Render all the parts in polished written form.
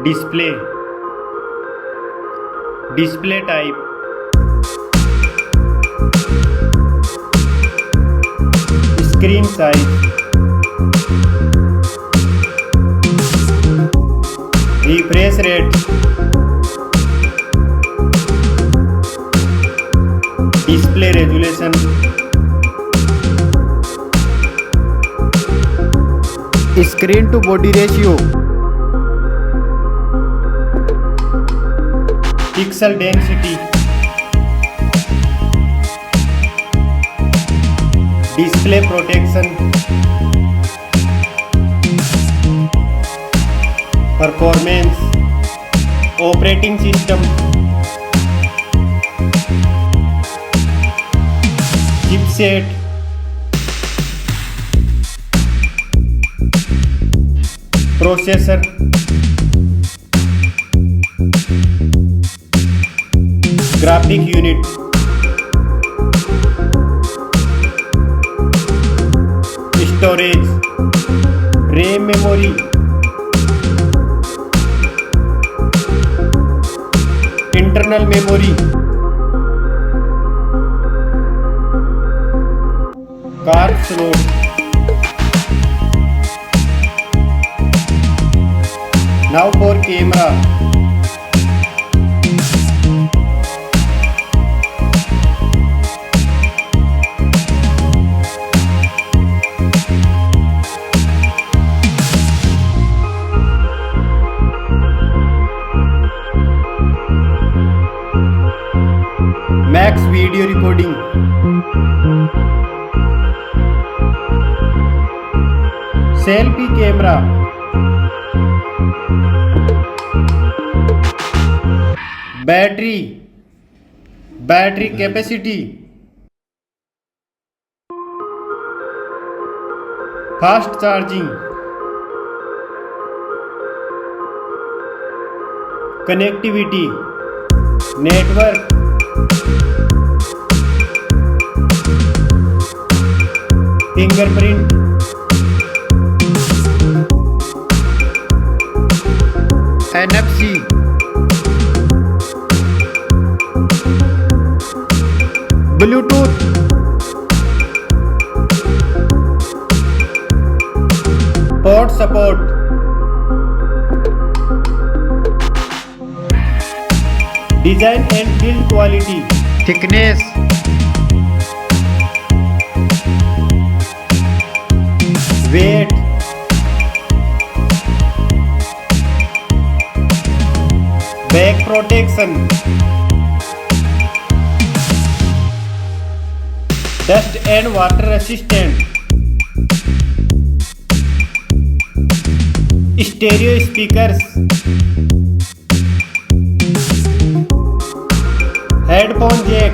display, display type, screen size, refresh rate, display resolution, screen to body ratio, pixel density, display protection, performance, operating system, chipset, processor, graphic unit, storage, RAM memory, internal memory, card slot, now for camera, max video recording, selfie camera, battery capacity, fast charging, connectivity, network, fingerprint, NFC, Bluetooth, port support, design and build quality, thickness, weight, back protection, dust and water resistant, stereo speakers, headphone jack,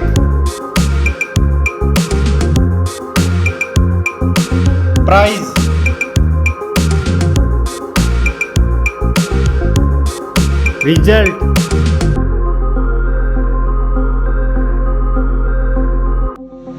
price, result,